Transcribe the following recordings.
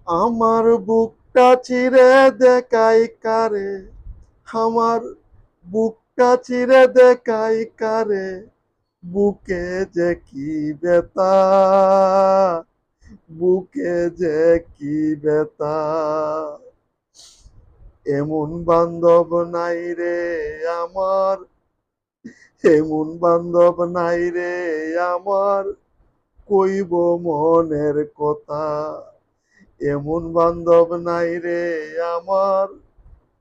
আমার বুকটা চিরে দেখাই কারে, আমার বুকটা চিরে দেখাই কারে, বুকে যে কি ব্যথা, বুকে যে কি ব্যথা। এমন বান্ধব নাই রে আমার, এমন বান্ধব নাই রে আমার, কইব মনের কথা। এমন বান্ধব নাই রে আমার,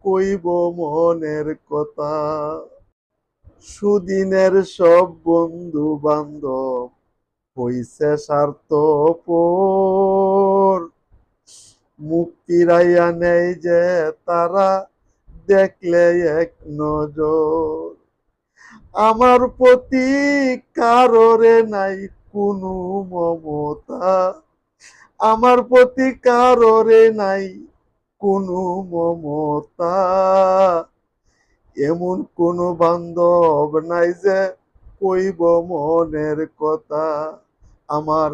কইব মনের কথা। সুদিনের সব বন্ধু বান্ধব হইছে স্বার্থপর, মুখ ফিরাইয়া নেই যে তারা, দেখলে এক নজর। আমার প্রতি কারোরে নাই কোনো মমতা, আমার প্রতি কারোরে নাই কোনো মমতা। এমন কোনো বান্ধব নাই যে কইব মনের কথা, আমার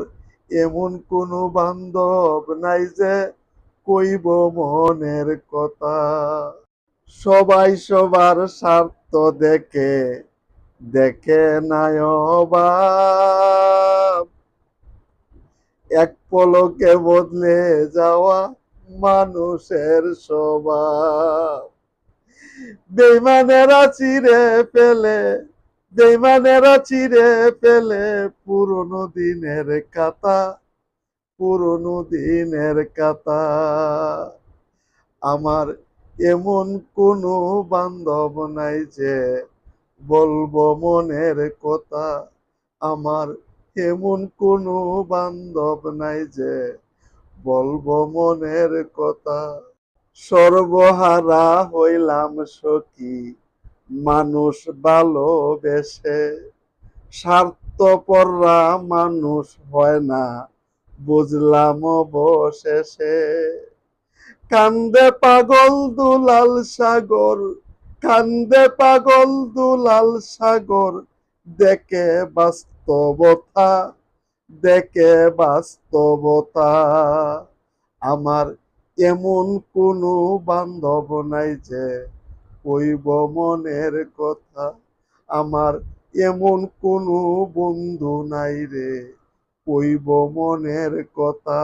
এমন কোনো বান্ধব নাই যে কইব মনের কথা। সবাই সবার স্বার্থ দেখে, দেখে নাই অভাব, এক পলকে বদলে যাওয়া মানুষের স্বভাব। বেইমানেরা চিরে ফেলে, বেইমানেরা চিরে ফেলে পুরনো দিনের কথা, পুরনো দিনের কথা। আমার এমন কোনো বান্ধব নাই যে বলবো মনের কথা, আমার এমন কোনো বান্ধব নাই যে বলবো মনের কথা। সর্বহারা হইলাম সখী মানুষ ভালোবেসে, স্বার্থপররা মানুষ হয় না বুঝলাম অবশেষে। কান্দে পাগল দুলাল সাগর, কান্দে পাগল দুলাল সাগর, দেখে বাস্তবতা, দেখে বাস্তবতা। আমার এমন কোনো বান্ধব নাই যে কইব মনের কথা, আমার এমন কোনো বন্ধু নাই রে কইব মনের কথা।